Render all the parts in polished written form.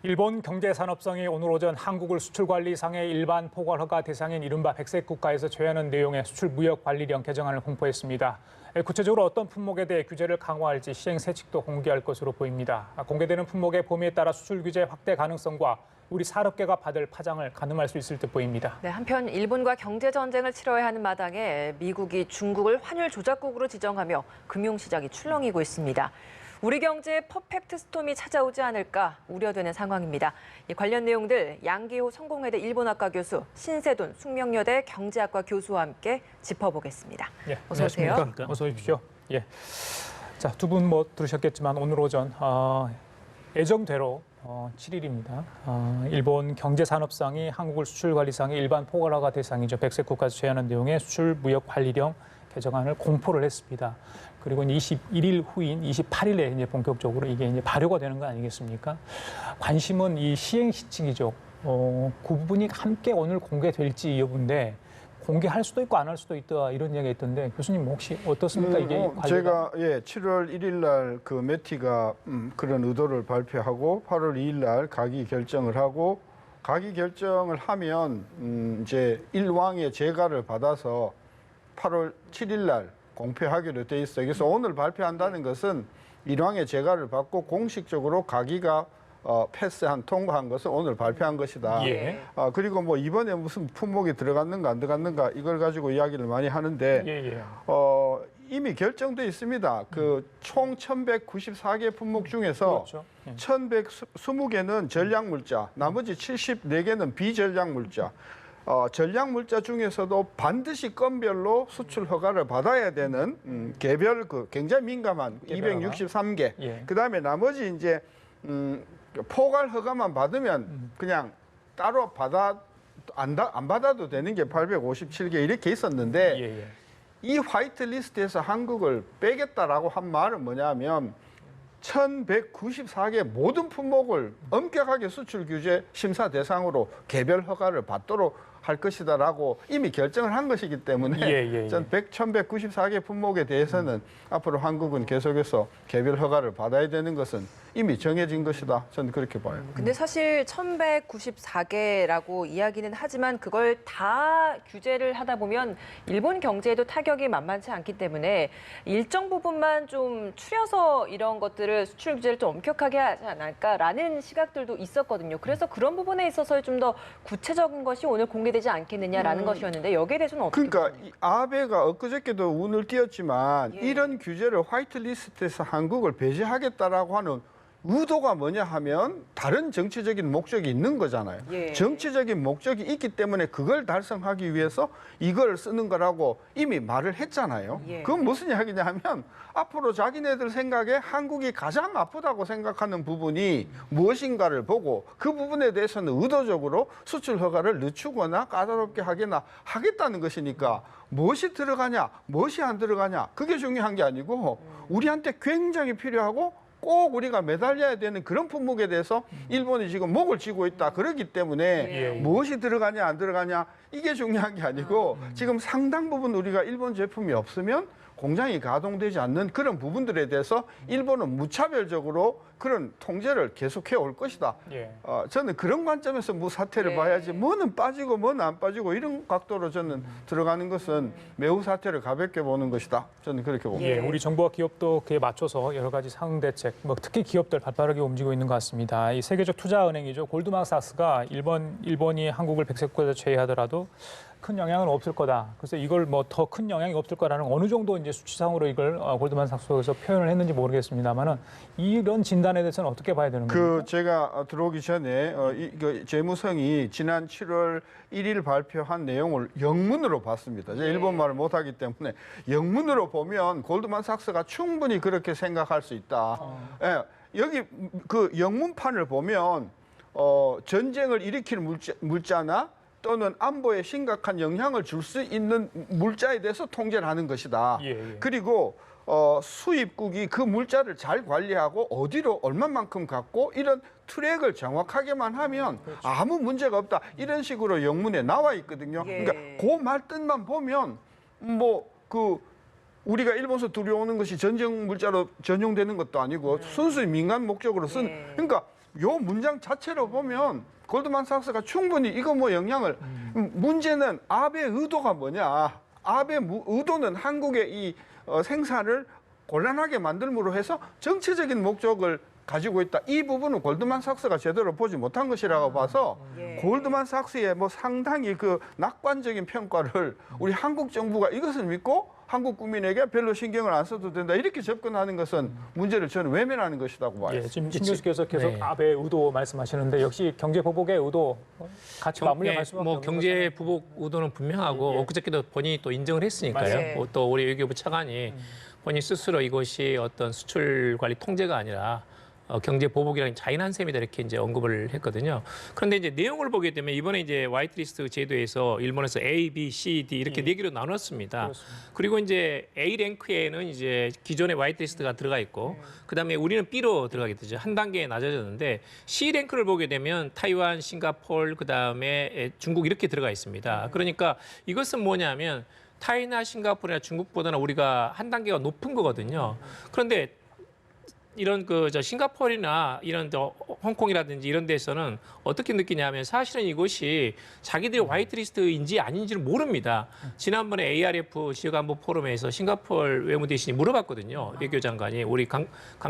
일본 경제산업성이 오늘 오전 한국을 수출관리상의 일반 포괄 허가 대상인 이른바 백색 국가에서 제외하는 내용의 수출무역관리령 개정안을 공포했습니다. 구체적으로 어떤 품목에 대해 규제를 강화할지 시행 세칙도 공개할 것으로 보입니다. 공개되는 품목의 범위에 따라 수출 규제 확대 가능성과 우리 산업계가 받을 파장을 가늠할 수 있을 듯 보입니다. 네, 한편 일본과 경제 전쟁을 치러야 하는 마당에 미국이 중국을 환율 조작국으로 지정하며 금융시장이 출렁이고 있습니다. 우리 경제에 퍼펙트 스톰이 찾아오지 않을까 우려되는 상황입니다. 이 관련 내용들 양기호 성공회대 일본학과 교수, 신세돈 숙명여대 경제학과 교수와 함께 짚어보겠습니다. 예, 어서 오세요. 안녕하십니까? 어서 오십시오. 예. 자, 두 분 뭐 들으셨겠지만 오늘 오전 예정대로 7일입니다. 일본 경제산업상이 한국을 수출관리상의 일반 포괄허가 대상이죠. 백색 국가에서 제한하는 내용의 수출무역관리령 개정안을 공포를 했습니다. 그리고 21일 후인 28일에 이제 본격적으로 이게 이제 발효가 되는 거 아니겠습니까? 관심은 이 시행 시칙이죠. 그 부분이 함께 오늘 공개될지 여부인데 공개할 수도 있고 안 할 수도 있다 이런 이야기가 있던데 교수님 혹시 어떻습니까? 이게 관리가? 제가 7월 1일 날 그 메티가 그런 의도를 발표하고 8월 2일 날 가기 결정을 하고 가기 결정을 하면 이제 일왕의 재가를 받아서 8월 7일 날 공표하기로 돼 있어요. 그래서 오늘 발표한다는 것은 일왕의 재가를 받고 공식적으로 가기가 패스한 통과한 것을 오늘 발표한 것이다. 예. 그리고 뭐 이번에 무슨 품목이 들어갔는가 안 들어갔는가 이걸 가지고 이야기를 많이 하는데 예. 이미 결정돼 있습니다. 그 총 1,194개 품목 중에서 그렇죠. 예. 1,120개는 전략물자, 나머지 74개는 비전략물자. 전략물자 중에서도 반드시 건별로 수출 허가를 받아야 되는 개별 그 굉장히 민감한 263개. 예. 그다음에 나머지 이제 포괄 허가만 받으면 그냥 따로 안 받아도 되는 게 857개 이렇게 있었는데 예. 이 화이트 리스트에서 한국을 빼겠다라고 한 말은 뭐냐면 1,194개 모든 품목을 엄격하게 수출 규제 심사 대상으로 개별 허가를 받도록 할 것이다라고 이미 결정을 한 것이기 때문에 전 1,194개 품목에 대해서는 앞으로 한국은 계속해서 개별 허가를 받아야 되는 것은 이미 정해진 것이다. 저는 그렇게 봐요. 근데 사실 1,194개라고 이야기는 하지만 그걸 다 규제를 하다 보면 일본 경제에도 타격이 만만치 않기 때문에 일정 부분만 좀 추려서 이런 것들을 수출 규제를 좀 엄격하게 하지 않을까라는 시각들도 있었거든요. 그래서 그런 부분에 있어서 좀 더 구체적인 것이 오늘 공개되지 않겠느냐라는 것이었는데 여기에 대해서는 어떻게 그러니까 보십니까? 이 아베가 엊그저께도 운을 띄었지만 예. 이런 규제를 화이트 리스트에서 한국을 배제하겠다라고 하는 의도가 뭐냐 하면 다른 정치적인 목적이 있는 거잖아요. 예. 정치적인 목적이 있기 때문에 그걸 달성하기 위해서 이걸 쓰는 거라고 이미 말을 했잖아요. 예. 그건 무슨 이야기냐 하면 앞으로 자기네들 생각에 한국이 가장 아프다고 생각하는 부분이 무엇인가를 보고 그 부분에 대해서는 의도적으로 수출 허가를 늦추거나 까다롭게 하거나 하겠다는 것이니까 무엇이 들어가냐, 무엇이 안 들어가냐 그게 중요한 게 아니고 우리한테 굉장히 필요하고 꼭 우리가 매달려야 되는 그런 품목에 대해서 일본이 지금 목을 쥐고 있다. 그렇기 때문에 무엇이 들어가냐 안 들어가냐 이게 중요한 게 아니고 지금 상당 부분 우리가 일본 제품이 없으면 공장이 가동되지 않는 그런 부분들에 대해서 일본은 무차별적으로 그런 통제를 계속해 올 것이다. 예. 저는 그런 관점에서 무사태를 예. 봐야지 뭐는 빠지고 뭐는 안 빠지고 이런 각도로 저는 들어가는 것은 매우 사태를 가볍게 보는 것이다. 저는 그렇게 봅니다. 예, 우리 정부와 기업도 그에 맞춰서 여러 가지 상응 대책, 뭐 특히 기업들 발빠르게 움직이고 있는 것 같습니다. 이 세계적 투자은행이죠. 골드만삭스가 일본이 한국을 백색 국가에서 제외하더라도 큰 영향은 없을 거다. 그래서 이걸 뭐 더 큰 영향이 없을 거라는 어느 정도 이제 수치상으로 이걸 골드만삭스에서 표현을 했는지 모르겠습니다만은 이런 진단에 대해서는 어떻게 봐야 되는 겁니까? 제가 들어오기 전에 재무성이 지난 7월 1일 발표한 내용을 영문으로 봤습니다. 제가 일본말을 못하기 때문에 영문으로 보면 골드만삭스가 충분히 그렇게 생각할 수 있다. 예, 여기 그 영문판을 보면 전쟁을 일으킬 물자나 또는 안보에 심각한 영향을 줄 수 있는 물자에 대해서 통제를 하는 것이다. 그리고 수입국이 그 물자를 잘 관리하고 어디로 얼마만큼 갖고 이런 트랙을 정확하게만 하면 아무 문제가 없다. 이런 식으로 영문에 나와 있거든요. 그러니까 그 말뜻만 보면 뭐 우리가 일본에서 들여오는 것이 전쟁 물자로 전용되는 것도 아니고 순수히 민간 목적으로 쓴 그러니까 요 문장 자체로 보면 골드만삭스가 충분히 이거 뭐 영향을 문제는 아베의 의도가 뭐냐? 아베의 의도는 한국의 이 생산을 곤란하게 만들므로 해서 정치적인 목적을 가지고 있다. 이 부분은 골드만삭스가 제대로 보지 못한 것이라고 봐서 예. 골드만삭스의 뭐 상당히 그 낙관적인 평가를 우리 한국 정부가 이것을 믿고 한국 국민에게 별로 신경을 안 써도 된다. 이렇게 접근하는 것은 문제를 저는 외면하는 것이라고 봐요. 예, 지금 신 교수께서 계속 네. 아베 의도 말씀하시는데 역시 경제 보복의 의도 같이 맞물려 갈 수밖에 뭐 없는 경제 거잖아요. 부복 의도는 분명하고 예. 엊그저께도 본인이 또 인정을 했으니까요. 맞아요. 또 우리 외교부 차관이 본인 스스로 이것이 어떤 수출 관리 통제가 아니라 경제 보복이라는 자인한 셈이다 이렇게 이제 언급을 했거든요. 그런데 이제 내용을 보게 되면 이번에 이제 화이트리스트 제도에서 일본에서 A, B, C, D 이렇게 네 개로 나눴습니다. 그렇습니다. 그리고 이제 A 랭크에는 이제 기존의 화이트리스트가 들어가 있고 그다음에 우리는 B로 들어가게 되죠. 한 단계 낮아졌는데 C 랭크를 보게 되면 타이완, 싱가포르 그다음에 중국 이렇게 들어가 있습니다. 그러니까 이것은 뭐냐면 타이나 싱가포르나 중국보다는 우리가 한 단계가 높은 거거든요. 그런데 이런 저 싱가포르나 이런 홍콩이라든지 이런 데서는 어떻게 느끼냐면 사실은 이것이 자기들이 화이트리스트인지 아닌지를 모릅니다. 지난번에 ARF 지역안보 포럼에서 싱가포르 외무대신이 물어봤거든요. 외교장관이 우리 강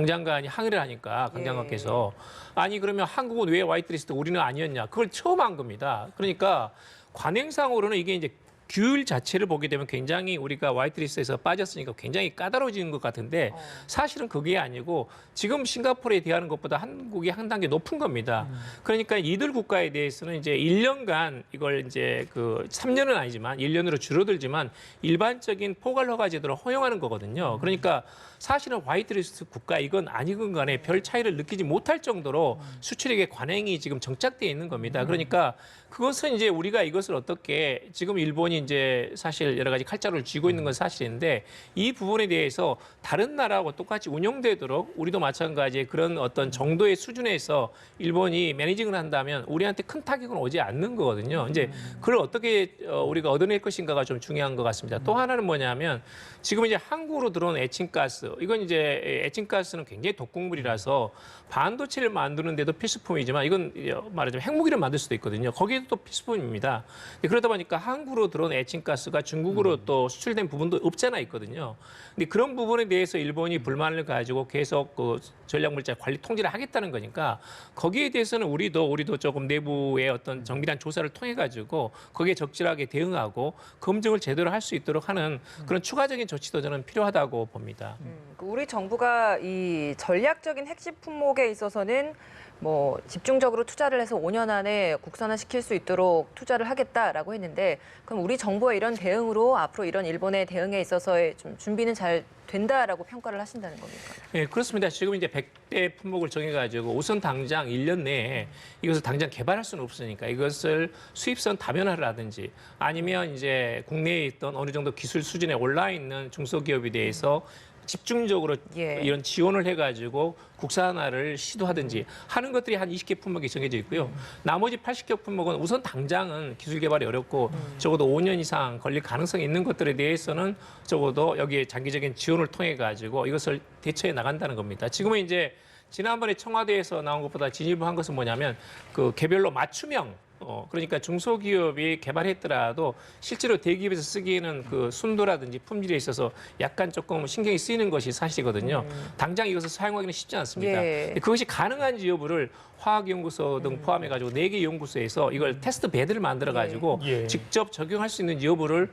장관이 항의를 하니까 강 장관께서 아니 그러면 한국은 왜 화이트리스트 우리는 아니었냐? 그걸 처음 한 겁니다. 그러니까 관행상으로는 이게 이제 규율 자체를 보게 되면 굉장히 우리가 화이트리스트에서 빠졌으니까 굉장히 까다로워지는 것 같은데 사실은 그게 아니고 지금 싱가포르에 대하는 것보다 한국이 한 단계 높은 겁니다. 그러니까 이들 국가에 대해서는 이제 1년간 이걸 이제 그 3년은 아니지만 1년으로 줄어들지만 일반적인 포괄 허가 제도를 허용하는 거거든요. 그러니까 사실은 화이트리스트 국가 이건 아니건 간에 별 차이를 느끼지 못할 정도로 수출액의 관행이 지금 정착되어 있는 겁니다. 그러니까 그것은 이제 우리가 이것을 어떻게 지금 일본이 이제 사실 여러 가지 칼자루를 쥐고 있는 건 사실인데 이 부분에 대해서 다른 나라하고 똑같이 운영되도록 우리도 마찬가지의 그런 어떤 정도의 수준에서 일본이 매니징을 한다면 우리한테 큰 타격은 오지 않는 거거든요. 이제 그걸 어떻게 우리가 얻어낼 것인가가 좀 중요한 것 같습니다. 또 하나는 뭐냐면 지금 이제 한국으로 들어온 에칭가스 이건 이제 에칭가스는 굉장히 독극물이라서 반도체를 만드는데도 필수품이지만 이건 말하자면 핵무기를 만들 수도 있거든요. 거기에도 또 필수품입니다. 그러다 보니까 한국으로 들어온 에칭가스가 중국으로 또 수출된 부분도 없잖아 있거든요. 근데 그런 부분에 대해서 일본이 불만을 가지고 계속 그 전략물자 관리 통제를 하겠다는 거니까 거기에 대해서는 우리도 조금 내부의 어떤 정밀한 조사를 통해 가지고 거기에 적절하게 대응하고 검증을 제대로 할 수 있도록 하는 그런 추가적인 조치도 저는 필요하다고 봅니다. 우리 정부가 이 전략적인 핵심 품목에 있어서는 뭐 집중적으로 투자를 해서 5년 안에 국산화시킬 수 있도록 투자를 하겠다라고 했는데 그럼 우리 정부의 이런 대응으로 앞으로 이런 일본의 대응에 있어서의 좀 준비는 잘 된다라고 평가를 하신다는 겁니까? 네, 그렇습니다. 지금 이제 100대 품목을 정해가지고 우선 당장 1년 내에 이것을 당장 개발할 수는 없으니까 이것을 수입선 다변화라든지 아니면 이제 국내에 있던 어느 정도 기술 수준에 올라 있는 중소기업에 대해서 집중적으로 이런 지원을 해가지고 국산화를 시도하든지 하는 것들이 한 20개 품목이 정해져 있고요. 나머지 80개 품목은 우선 당장은 기술 개발이 어렵고 적어도 5년 이상 걸릴 가능성이 있는 것들에 대해서는 적어도 여기에 장기적인 지원을 통해 가지고 이것을 대처해 나간다는 겁니다. 지금은 이제 지난번에 청와대에서 나온 것보다 진입한 것은 뭐냐면 그 개별로 맞춤형 그러니까 중소기업이 개발했더라도 실제로 대기업에서 쓰기에는 그 순도라든지 품질에 있어서 약간 조금 신경이 쓰이는 것이 사실이거든요. 당장 이것을 사용하기는 쉽지 않습니다. 근데 그것이 가능한지 여부를 화학연구소 등 포함해가지고 4개 연구소에서 이걸 테스트 베드를 만들어가지고 직접 적용할 수 있는지 여부를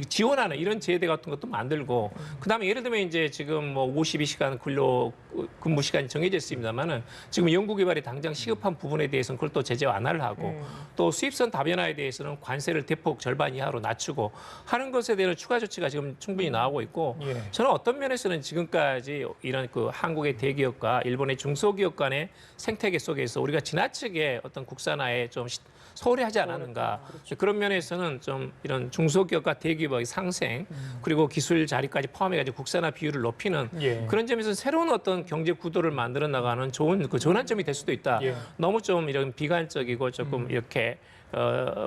지원하는 이런 제대 같은 것도 만들고 그다음에 예를 들면 이제 지금 뭐 52시간 근무 시간이 정해져 있습니다만은 지금 연구개발이 당장 시급한 부분에 대해서는 그걸 또 제재 완화를 하고 또 수입선 다변화에 대해서는 관세를 대폭 절반 이하로 낮추고 하는 것에 대한 추가 조치가 지금 충분히 나오고 있고 저는 어떤 면에서는 지금까지 이런 그 한국의 대기업과 일본의 중소기업 간의 생태계 속에서 우리가 지나치게 어떤 국산화에 좀 소홀히 하지 않았는가. 그런 면에서는 좀 이런 중소기업과 대기업의 상생 그리고 기술 자리까지 포함해가지고 국산화 비율을 높이는 그런 점에서 새로운 어떤 경제 구도를 만들어 나가는 좋은 그 전환점이 될 수도 있다. 너무 좀 이런 비관적이고 조금 이렇게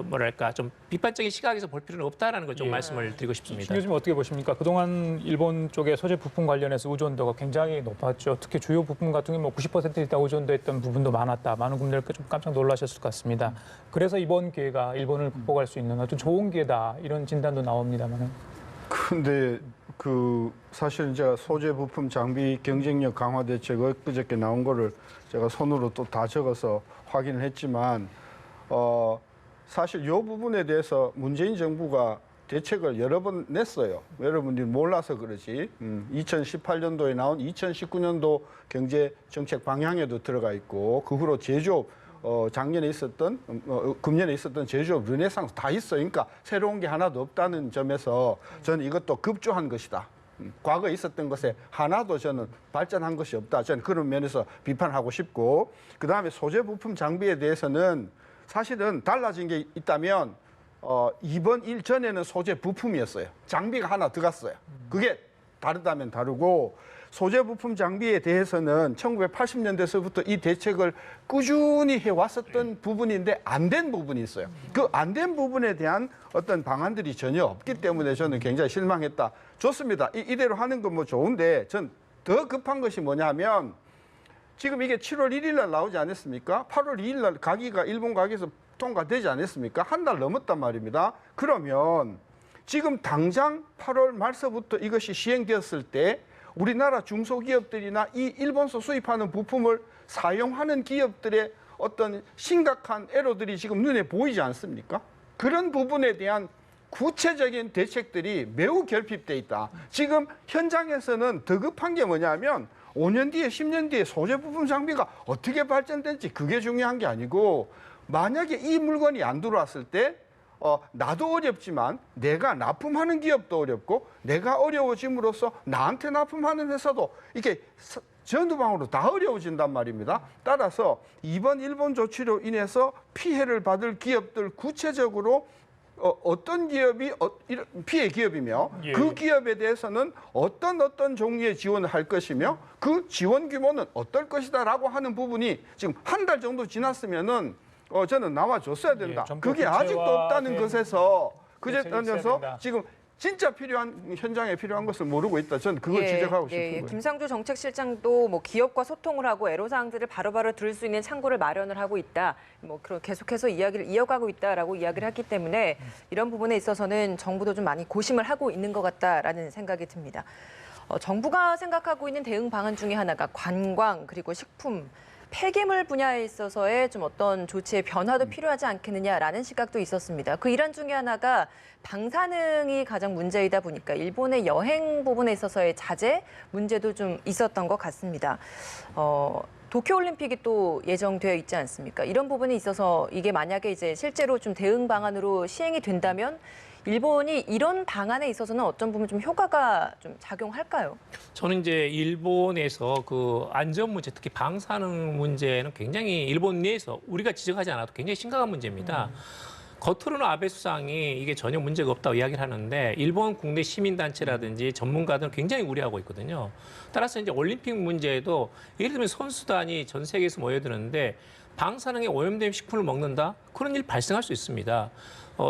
뭐랄까 좀 비판적인 시각에서 볼 필요는 없다라는 걸 좀 말씀을 드리고 싶습니다. 신 교수님 어떻게 보십니까? 그동안 일본 쪽의 소재 부품 관련해서 의존도가 굉장히 높았죠. 특히 주요 부품 같은 경우 뭐 90% 이상 의존도했던 부분도 많았다. 많은 분들께 좀 깜짝 놀라셨을 것 같습니다. 그래서 이번 기회가 일본을 극복할 수 있는 아주 좋은 기회다. 이런 진단도 나옵니다만. 근데 사실 제가 소재 부품 장비 경쟁력 강화 대책 엊그저께 나온 거를 제가 손으로 또 다 적어서 확인을 했지만 사실 이 부분에 대해서 문재인 정부가 대책을 여러 번 냈어요. 여러분들이 몰라서 그러지. 2018년도에 나온 2019년도 경제 정책 방향에도 들어가 있고 그 후로 제조업 작년에 있었던 금년에 있었던 제조업 르네상스 다 있어요. 그러니까 새로운 게 하나도 없다는 점에서 저는 이것도 급조한 것이다. 과거에 있었던 것에 하나도 저는 발전한 것이 없다. 저는 그런 면에서 비판하고 싶고 그다음에 소재 부품 장비에 대해서는 사실은 달라진 게 있다면 이번 일 전에는 소재 부품이었어요. 장비가 하나 들어갔어요. 그게 다르다면 다르고 소재 부품 장비에 대해서는 1980년대서부터 이 대책을 꾸준히 해왔었던 부분인데 안 된 부분이 있어요. 그 안 된 부분에 대한 어떤 방안들이 전혀 없기 때문에 저는 굉장히 실망했다. 좋습니다. 이대로 하는 건 뭐 좋은데 전 더 급한 것이 뭐냐면 지금 이게 7월 1일 날 나오지 않았습니까? 8월 2일 날 가기가 일본 가기에서 통과되지 않았습니까? 한 달 넘었단 말입니다. 그러면 지금 당장 8월 말서부터 이것이 시행되었을 때 우리나라 중소기업들이나 이 일본서 수입하는 부품을 사용하는 기업들의 어떤 심각한 애로들이 지금 눈에 보이지 않습니까? 그런 부분에 대한 구체적인 대책들이 매우 결핍돼 있다. 지금 현장에서는 더 급한 게 뭐냐면 5년 뒤에 10년 뒤에 소재 부품 장비가 어떻게 발전될지 그게 중요한 게 아니고 만약에 이 물건이 안 들어왔을 때 나도 어렵지만 내가 납품하는 기업도 어렵고 내가 어려워짐으로써 나한테 납품하는 회사도 이렇게 전두방으로 다 어려워진단 말입니다. 따라서 이번 일본 조치로 인해서 피해를 받을 기업들 구체적으로 어떤 기업이 피해 기업이며 그 기업에 대해서는 어떤 종류의 지원을 할 것이며 그 지원 규모는 어떨 것이다라고 하는 부분이 지금 한 달 정도 지났으면은 저는 나와줬어야 된다. 그게 아직도 없다는 것에서 그제서 지금 진짜 필요한 현장에 필요한 것을 모르고 있다. 저는 그걸 지적하고 싶은 거예요. 김상조 정책실장도 뭐 기업과 소통을 하고 애로사항들을 바로바로 들을 수 있는 창구를 마련을 하고 있다. 뭐 계속해서 이야기를 이어가고 있다라고 이야기를 했기 때문에 이런 부분에 있어서는 정부도 좀 많이 고심을 하고 있는 것 같다라는 생각이 듭니다. 정부가 생각하고 있는 대응 방안 중에 하나가 관광 그리고 식품 폐기물 분야에 있어서의 좀 어떤 조치의 변화도 필요하지 않겠느냐라는 시각도 있었습니다. 그 일환 중에 하나가 방사능이 가장 문제이다 보니까 일본의 여행 부분에 있어서의 자제 문제도 좀 있었던 것 같습니다. 도쿄올림픽이 또 예정되어 있지 않습니까? 이런 부분에 있어서 이게 만약에 이제 실제로 좀 대응 방안으로 시행이 된다면 일본이 이런 방안에 있어서는 어떤 부분 좀 효과가 좀 작용할까요? 저는 이제 일본에서 그 안전 문제, 특히 방사능 문제는 굉장히 일본 내에서 우리가 지적하지 않아도 굉장히 심각한 문제입니다. 겉으로는 아베 수상이 이게 전혀 문제가 없다고 이야기를 하는데 일본 국내 시민단체라든지 전문가들은 굉장히 우려하고 있거든요. 따라서 이제 올림픽 문제에도 예를 들면 선수단이 전 세계에서 모여드는데 방사능에 오염된 식품을 먹는다? 그런 일 발생할 수 있습니다.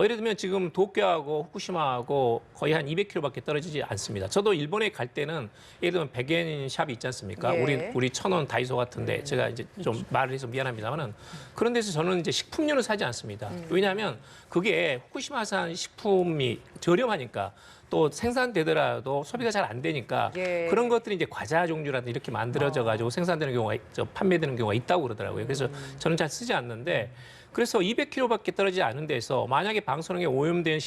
예를 들면 지금 도쿄하고 후쿠시마하고 거의 한 200km밖에 떨어지지 않습니다. 저도 일본에 갈 때는 예를 들면 백엔 샵이 있지 않습니까? 우리 천원 다이소 같은데 제가 이제 좀 말을 해서 미안합니다만은 그런 데서 저는 이제 식품류는 사지 않습니다. 왜냐하면 그게 후쿠시마산 식품이 저렴하니까 또 생산되더라도 소비가 잘 안 되니까 그런 것들이 이제 과자 종류라든지 이렇게 만들어져 가지고 생산되는 경우가 판매되는 경우가 있다고 그러더라고요. 그래서 저는 잘 쓰지 않는데 그래서 200km밖에 떨어지지 않은 데서 만약에 방사능에 오염된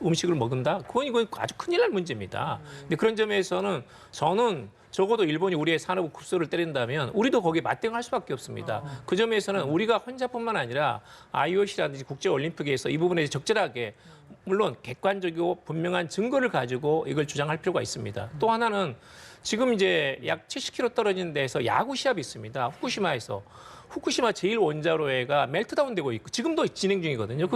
음식을 먹는다? 이건 아주 큰일 날 문제입니다. 근데 그런 점에서는 저는 적어도 일본이 우리의 산업 급소를 때린다면 우리도 거기에 맞대응할 수밖에 없습니다. 그 점에서는 우리가 혼자뿐만 아니라 IOC라든지 국제올림픽에서 이 부분에 적절하게 물론 객관적이고 분명한 증거를 가지고 이걸 주장할 필요가 있습니다. 또 하나는 지금 이제 약 70km 떨어진 데서 야구 시합이 있습니다. 후쿠시마에서. 후쿠시마 제1원자로회가 멜트다운되고 있고 지금도 진행 중이거든요.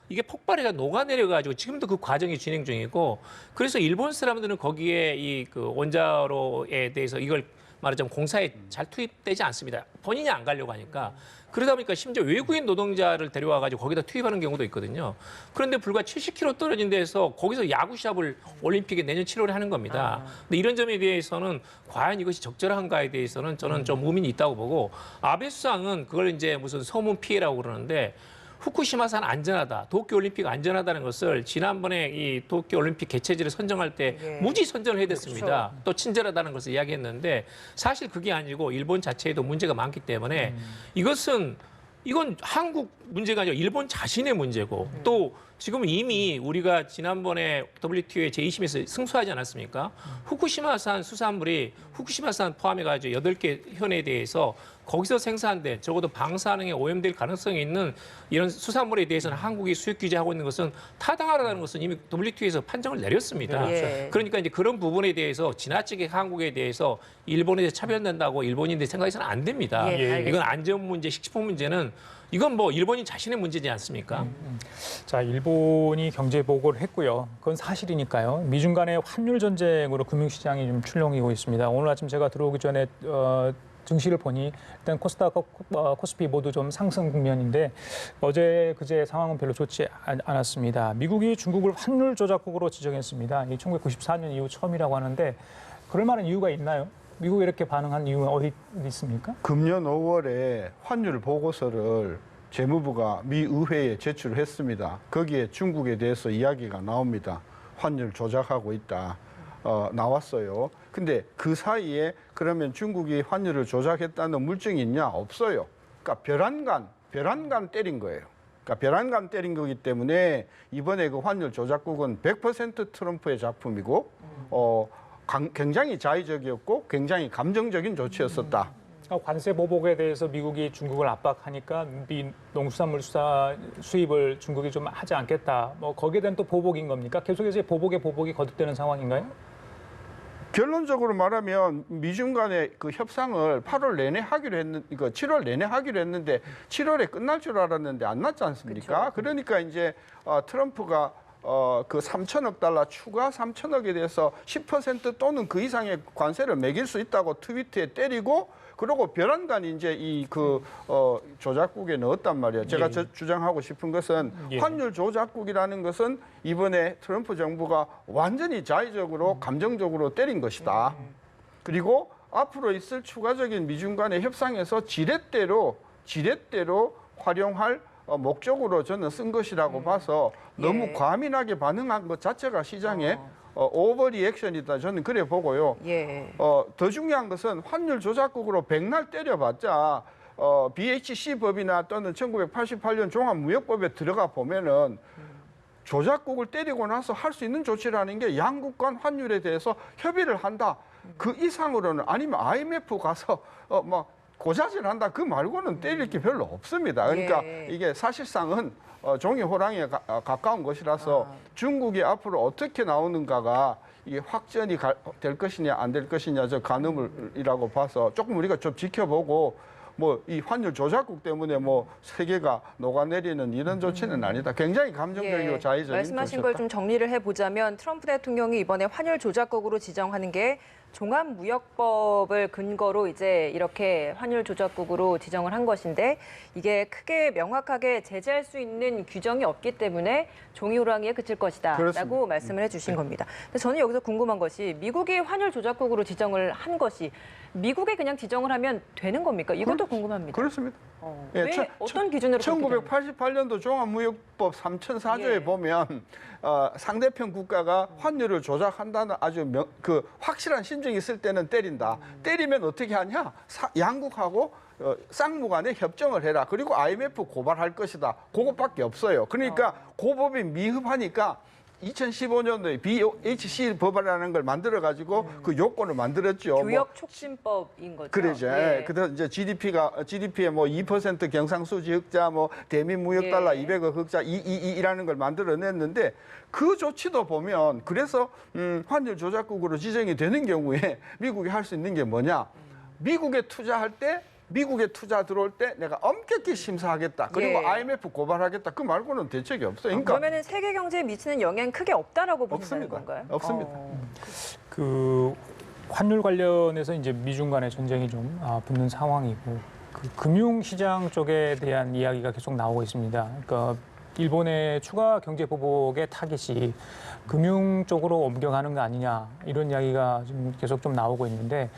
이게 폭발해가 녹아내려가지고 지금도 그 과정이 진행 중이고 그래서 일본 사람들은 거기에 그 원자로에 대해서 이걸 말하자면 공사에 잘 투입되지 않습니다. 본인이 안 가려고 하니까. 그러다 보니까 심지어 외국인 노동자를 데려와가지고 거기다 투입하는 경우도 있거든요. 그런데 불과 70km 떨어진 데에서 거기서 야구 시합을 올림픽에 내년 7월에 하는 겁니다. 근데 이런 점에 대해서는 과연 이것이 적절한가에 대해서는 저는 좀 의문이 있다고 보고 아베 수상은 그걸 이제 무슨 소문 피해라고 그러는데 후쿠시마산 안전하다, 도쿄올림픽 안전하다는 것을 지난번에 이 도쿄올림픽 개최지를 선정할 때 예. 무지 선정을 해댔습니다. 그렇죠. 또 친절하다는 것을 이야기했는데 사실 그게 아니고 일본 자체에도 문제가 많기 때문에 이건 한국 문제가 아니라 일본 자신의 문제고 또 지금 이미 우리가 지난번에 WTO의 제20에서 승소하지 않았습니까? 후쿠시마산 수산물이 후쿠시마산 포함해가지고 8개 현에 대해서 거기서 생산된 적어도 방사능에 오염될 가능성이 있는 이런 수산물에 대해서는 한국이 수입 규제하고 있는 것은 타당하다는 것은 이미 WTO에서 판정을 내렸습니다. 예. 그러니까 이제 그런 부분에 대해서 지나치게 한국에 대해서 일본에 대해서 차별된다고 일본인들이 생각해서는 안 됩니다. 예, 알겠습니다. 이건 안전 문제, 식식품 문제는 이건 뭐 일본인 자신의 문제지 않습니까? 자, 일본이 경제 보고를 했고요. 그건 사실이니까요. 미중 간의 환율 전쟁으로 금융시장이 좀 출렁이고 있습니다. 오늘 아침 제가 들어오기 전에 증시를 보니 일단 코스닥, 코스피 모두 좀 상승 국면인데 어제 그제 상황은 별로 좋지 않았습니다. 미국이 중국을 환율 조작국으로 지정했습니다. 이 1994년 이후 처음이라고 하는데 그럴 만한 이유가 있나요? 미국이 이렇게 반응한 이유는 어디 있습니까? 금년 5월에 환율 보고서를 재무부가 미 의회에 제출했습니다. 거기에 중국에 대해서 이야기가 나옵니다. 환율 조작하고 있다. 나왔어요. 근데 그 사이에 그러면 중국이 환율을 조작했다는 물증이 있냐? 없어요. 그러니까 별안간 때린 거예요. 그러니까 별안간 때린 거기 때문에 이번에 그 환율 조작국은 100% 트럼프의 작품이고 굉장히 자의적이었고 굉장히 감정적인 조치였었다. 관세 보복에 대해서 미국이 중국을 압박하니까 미 농수산물 수입을 중국이 좀 하지 않겠다. 뭐 거기에 대한 또 보복인 겁니까? 계속해서 보복에 보복이 거듭되는 상황인가요? 결론적으로 말하면 미중 간의 그 협상을 8월 내내 하기로 했는데, 7월 내내 하기로 했는데 7월에 끝날 줄 알았는데 안 났지 않습니까? 그쵸. 그러니까 이제 트럼프가 그 3천억 달러 추가 3천억에 대해서 10% 또는 그 이상의 관세를 매길 수 있다고 트위터에 때리고 그러고 별안간이 이제 조작국에 넣었단 말이에요. 제가 예. 주장하고 싶은 것은 예. 환율 조작국이라는 것은 이번에 트럼프 정부가 완전히 자의적으로 감정적으로 때린 것이다. 그리고 앞으로 있을 추가적인 미중 간의 협상에서 지렛대로 활용할 목적으로 저는 쓴 것이라고 봐서 너무 예. 과민하게 반응한 것 자체가 시장에 오버리액션이다. 저는 그래 보고요. 예. 더 중요한 것은 환율 조작국으로 백날 때려봤자 BHC 법이나 또는 1988년 종합무역법에 들어가 보면은 조작국을 때리고 나서 할 수 있는 조치라는 게 양국 간 환율에 대해서 협의를 한다. 그 이상으로는 아니면 IMF 가서 고자질한다. 그 말고는 때릴 게 별로 없습니다. 그러니까 예. 이게 사실상은 종이 호랑이에 가까운 것이라서 중국이 앞으로 어떻게 나오는가가 이게 확전이 될 것이냐 안 될 것이냐 저 가늠이라고 봐서 조금 우리가 좀 지켜보고 뭐 이 환율 조작국 때문에 뭐 세계가 녹아내리는 이런 조치는 아니다. 굉장히 감정적이고 예. 자의적인 말씀하신 걸 조치였다. 좀 정리를 해보자면 트럼프 대통령이 이번에 환율 조작국으로 지정하는 게 종합무역법을 근거로 이제 이렇게 환율 조작국으로 지정을 한 것인데 이게 크게 명확하게 제재할 수 있는 규정이 없기 때문에 종이호랑이에 그칠 것이다라고 그렇습니다. 말씀을 해주신 겁니다. 근데 저는 여기서 궁금한 것이 미국이 환율 조작국으로 지정을 한 것이 미국에 그냥 지정을 하면 되는 겁니까? 이것도 궁금합니다. 그렇습니다. 예, 왜 어떤 기준으로 그렇게 되는 거예요? 1988년도 종합무역법 3004조에 예. 보면 상대편 국가가 환율을 조작한다는 아주 확실한 심증이 있을 때는 때린다. 때리면 어떻게 하냐? 양국하고 쌍무 간에 협정을 해라. 그리고 IMF 고발할 것이다. 그것밖에 없어요. 그러니까 그 법이 미흡하니까 2015년도에 BHC 법이라는 걸 만들어가지고 그 요건을 만들었죠. 교역 촉진법인 거죠. 그러죠. 예. 그래서 이제 GDP의 뭐 2% 경상수지 흑자, 뭐 대미 무역 달러 예. 200억 흑자 이라는 걸 만들어냈는데 그 조치도 보면 그래서 환율 조작국으로 지정이 되는 경우에 미국이 할 수 있는 게 뭐냐? 미국에 투자할 때 미국에 투자 들어올 때 내가 엄격히 심사하겠다. 그리고 예. IMF 고발하겠다. 그 말고는 대책이 없어요. 그러니까 그러면은 세계 경제에 미치는 영향 크게 없다라고 보시는 없습니다. 건가요? 없습니다. 그 환율 관련해서 이제 미중 간의 전쟁이 좀 붙는 상황이고 그 금융시장 쪽에 대한 이야기가 계속 나오고 있습니다. 그러니까 일본의 추가 경제 보복의 타깃이 금융 쪽으로 옮겨가는 거 아니냐 이런 이야기가 지금 계속 좀 나오고 있는데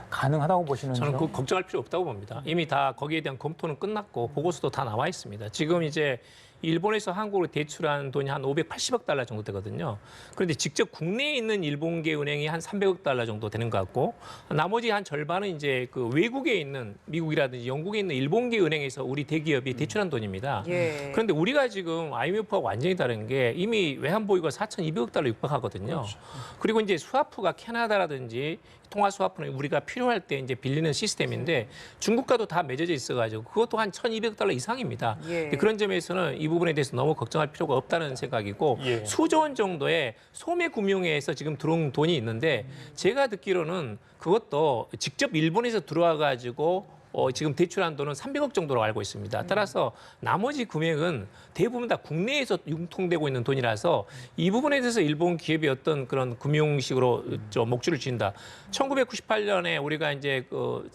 가능하다고 보시는지요? 저는 그 걱정할 필요 없다고 봅니다. 이미 다 거기에 대한 검토는 끝났고 보고서도 다 나와 있습니다. 지금 이제 일본에서 한국으로 대출한 돈이 한 580억 달러 정도 되거든요. 그런데 직접 국내에 있는 일본계 은행이 한 300억 달러 정도 되는 것 같고 나머지 한 절반은 이제 그 외국에 있는 미국이라든지 영국에 있는 일본계 은행에서 우리 대기업이 대출한 돈입니다. 예. 그런데 우리가 지금 IMF하고 완전히 다른 게 이미 외환 보유가 4,200억 달러 육박하거든요. 그렇죠. 그리고 이제 스와프가 캐나다라든지 통화 스와프는 우리가 필요할 때 이제 빌리는 시스템인데 중국과도 다 맺어져 있어가지고 그것도 한 1,200억 달러 이상입니다. 예. 그런 점에서는 이 부분에 대해서 너무 걱정할 필요가 없다는 생각이고 예. 수조 원 정도의 소매금융회에서 지금 들어온 돈이 있는데 제가 듣기로는 그것도 직접 일본에서 들어와 가지고 지금 대출한 돈은 300억 정도로 알고 있습니다. 따라서 나머지 금액은 대부분 다 국내에서 융통되고 있는 돈이라서 이 부분에 대해서 일본 기업이 어떤 그런 금융식으로 목줄을 쥔다. 1998년에 우리가 이제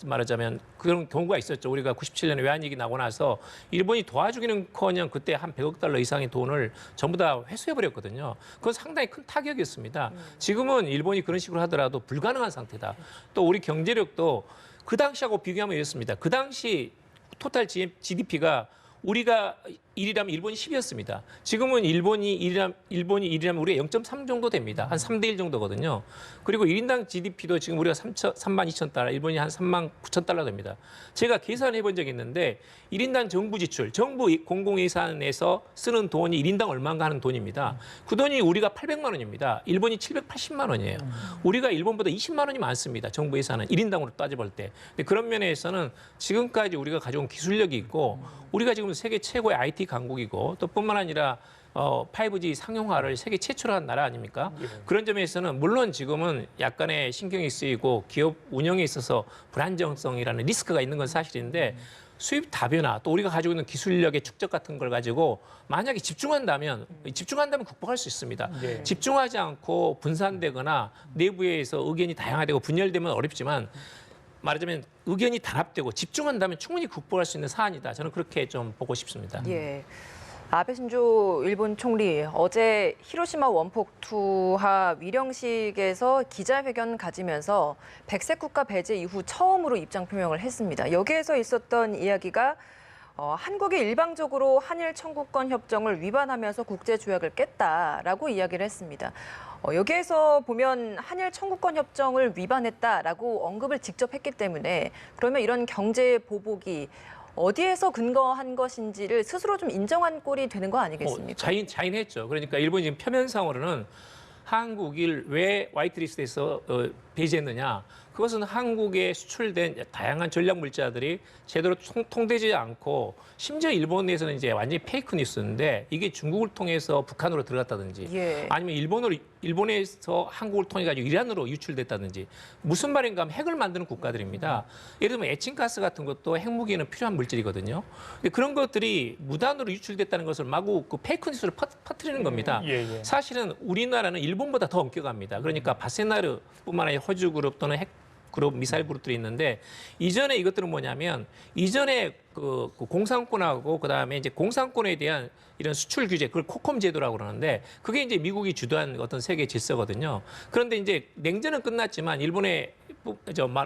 말하자면 그런 경우가 있었죠. 우리가 97년에 외환위기 나고 나서 일본이 도와주기는커녕 그때 한 100억 달러 이상의 돈을 전부 다 회수해버렸거든요. 그건 상당히 큰 타격이었습니다. 지금은 일본이 그런 식으로 하더라도 불가능한 상태다. 또 우리 경제력도 그 당시하고 비교하면 이렇습니다. 그 당시 토탈 GDP가 우리가 1이라면 일본이 10이었습니다. 지금은 일본이 1이라면 우리가 0.3 정도 됩니다. 한 3대 1 정도거든요. 그리고 1인당 GDP도 지금 우리가 3만 2천 달러, 일본이 한 3만 9천 달러 됩니다. 제가 계산해 본 적이 있는데 1인당 정부 지출, 정부 공공예산에서 쓰는 돈이 1인당 얼마인가 하는 돈입니다. 그 돈이 우리가 800만 원입니다. 일본이 780만 원이에요. 우리가 일본보다 20만 원이 많습니다. 정부 예산은 1인당으로 따져볼 때. 근데 그런 면에서는 지금까지 우리가 가져온 기술력이 있고 우리가 지금 세계 최고의 IT 강국이고 또 뿐만 아니라 5G 상용화를 세계 최초로 한 나라 아닙니까? 예. 그런 점에서는 물론 지금은 약간의 신경이 쓰이고 기업 운영에 있어서 불안정성이라는 리스크가 있는 건 사실인데 수입 다변화 또 우리가 가지고 있는 기술력의 축적 같은 걸 가지고 만약에 집중한다면 극복할 수 있습니다. 예. 집중하지 않고 분산되거나 내부에서 의견이 다양화되고 분열되면 어렵지만 말하자면 의견이 단합되고 집중한다면 충분히 극복할 수 있는 사안이다. 저는 그렇게 좀 보고 싶습니다. 예. 아베 신조 일본 총리 어제 히로시마 원폭 투하 위령식에서 기자회견 가지면서 백색 국가 배제 이후 처음으로 입장 표명을 했습니다. 여기에서 있었던 이야기가 한국이 일방적으로 한일 청구권 협정을 위반하면서 국제조약을 깼다라고 이야기를 했습니다. 여기에서 보면 한일 청구권 협정을 위반했다라고 언급을 직접 했기 때문에 그러면 이런 경제 보복이 어디에서 근거한 것인지를 스스로 좀 인정한 꼴이 되는 거 아니겠습니까? 자인했죠. 그러니까 일본이 지금 표면상으로는 한국을 왜 화이트리스트에서 배제했느냐. 그것은 한국에 수출된 다양한 전략 물자들이 제대로 통되지 않고 심지어 일본 내에서는 이제 완전히 페이크 뉴스인데 이게 중국을 통해서 북한으로 들어갔다든지 예. 아니면 일본에서 한국을 통해 가지고 이란으로 유출됐다든지 무슨 말인가 하면 핵을 만드는 국가들입니다. 예를 들면 에칭가스 같은 것도 핵무기에는 필요한 물질이거든요. 근데 그런 것들이 무단으로 유출됐다는 것을 마구 그 페이크 뉴스를 퍼뜨리는 겁니다. 예. 사실은 우리나라는 일본보다 더 엄격합니다. 그러니까 바세나르뿐만 아니라 허주 그룹 또는 핵 그룹 미사일 그룹들이 있는데 이전에 이것들은 뭐냐면 이전에 그 공산권하고 그다음에 이제 공산권에 대한 이런 수출 규제 그걸 코컴 제도라고 그러는데 그게 이제 미국이 주도한 어떤 세계 질서거든요. 그런데 이제 냉전은 끝났지만 일본의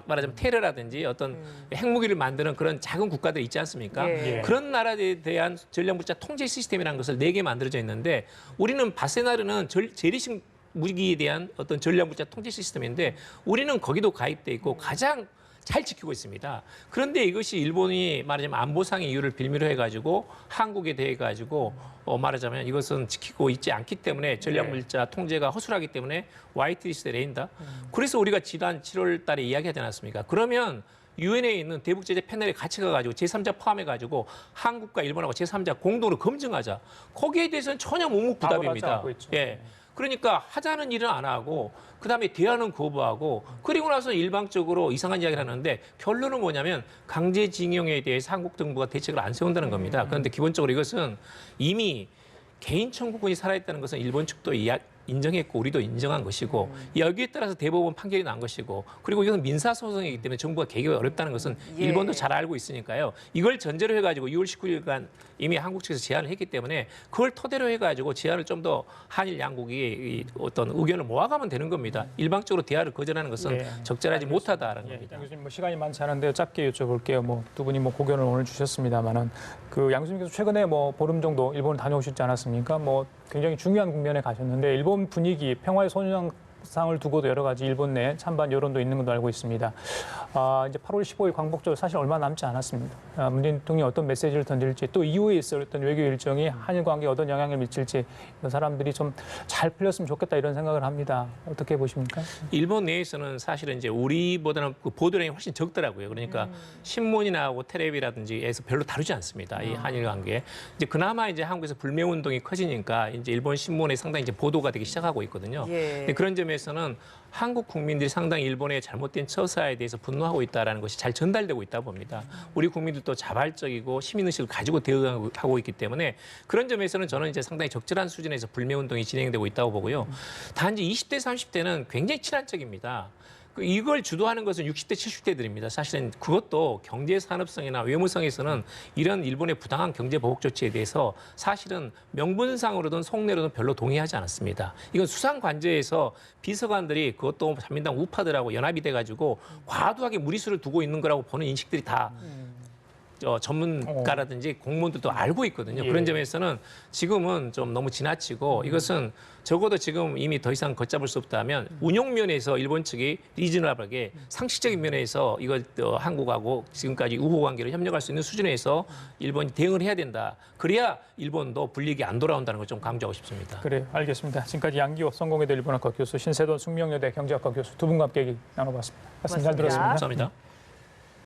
말하자면 테러라든지 어떤 핵무기를 만드는 그런 작은 국가들 있지 않습니까? 예. 그런 나라에 대한 전략물자 통제 시스템이라는 것을 4개 만들어져 있는데 우리는 바세나르는 재래식 무기에 대한 어떤 전략물자 통제 시스템인데 우리는 거기도 가입돼 있고 가장 잘 지키고 있습니다. 그런데 이것이 일본이 말하자면 안보상의 이유를 빌미로 해가지고 한국에 대해 가지고 말하자면 이것은 지키고 있지 않기 때문에 전략물자 통제가 허술하기 때문에 화이트리스트에 내린다. 그래서 우리가 지난 7월 달에 이야기하지 않았습니까? 그러면 유엔에 있는 대북제재 패널에 같이 가가지고 제3자 포함해가지고 한국과 일본하고 제3자 공동으로 검증하자. 거기에 대해서는 전혀 묵묵부답입니다. 예. 그러니까 하자는 일은 안 하고 그다음에 대화는 거부하고 그리고 나서 일방적으로 이상한 이야기를 하는데 결론은 뭐냐면 강제징용에 대해서 한국 정부가 대책을 안 세운다는 겁니다. 그런데 기본적으로 이것은 이미 개인 청구권이 살아있다는 것은 일본 측도 인정했고 우리도 인정한 것이고 여기에 따라서 대법원 판결이 난 것이고 그리고 이건 민사소송이기 때문에 정부가 개입이 어렵다는 것은 예. 일본도 잘 알고 있으니까요. 이걸 전제로 해가지고 2월 19일간 이미 한국 측에서 제안을 했기 때문에 그걸 토대로 해가지고 제안을 좀 더 한일 양국이 이 어떤 의견을 모아가면 되는 겁니다. 일방적으로 대화를 거절하는 것은 예. 적절하지 못하다라는 예, 겁니다. 양 교수님 뭐 시간이 많지 않은데 짧게 여쭤볼게요. 뭐 두 분이 뭐 고견을 오늘 주셨습니다만은 그 양 교수님께서 최근에 뭐 보름 정도 일본을 다녀오셨지 않았습니까? 뭐 굉장히 중요한 국면에 가셨는데 일본 분위기, 평화의 소녀상을 두고도 여러 가지 일본 내 찬반 여론도 있는 걸로 알고 있습니다. 이제 8월 15일 광복절 사실 얼마 남지 않았습니다. 문재인 대통령이 어떤 메시지를 던질지 또 이후에 있었던 외교 일정이 한일 관계에 어떤 영향을 미칠지 이런 사람들이 좀 잘 풀렸으면 좋겠다 이런 생각을 합니다. 어떻게 보십니까? 일본 내에서는 사실은 이제 우리보다는 그 보도량이 훨씬 적더라고요. 그러니까 신문이나 하고 텔레비라든지에서 별로 다루지 않습니다. 이 한일 관계. 이제 그나마 이제 한국에서 불매 운동이 커지니까 이제 일본 신문에 상당히 이제 보도가 되기 시작하고 있거든요. 예. 근데 그런 점에서는 한국 국민들이 상당히 일본의 잘못된 처사에 대해서 분노하고 있다라는 것이 잘 전달되고 있다 봅니다. 우리 국민들도 자발적이고 시민의식을 가지고 대응하고 있기 때문에 그런 점에서는 저는 이제 상당히 적절한 수준에서 불매 운동이 진행되고 있다고 보고요. 단지 20대, 30대는 굉장히 친한적입니다. 이걸 주도하는 것은 60대, 70대들입니다. 사실은 그것도 경제 산업성이나 외무성에서는 이런 일본의 부당한 경제 보복 조치에 대해서 사실은 명분상으로든 속내로든 별로 동의하지 않았습니다. 이건 수상 관제에서 비서관들이 그것도 자민당 우파들하고 연합이 돼가지고 과도하게 무리수를 두고 있는 거라고 보는 인식들이 다 전문가라든지 공무원들도 알고 있거든요. 예. 그런 점에서는 지금은 좀 너무 지나치고 이것은 적어도 지금 이미 더 이상 걷잡을 수 없다면 운용 면에서 일본 측이 리즈너블하게 상식적인 면에서 이거 한국하고 지금까지 우호 관계를 협력할 수 있는 수준에서 일본이 대응을 해야 된다. 그래야 일본도 불이익이 안 돌아온다는 걸 좀 강조하고 싶습니다. 그래요. 알겠습니다. 지금까지 양기호 성공회대 일본학과 교수, 신세돈 숙명여대 경제학과 교수 두 분과 함께 얘기 나눠봤습니다. 말씀 잘 고맙습니다. 들었습니다. 감사합니다.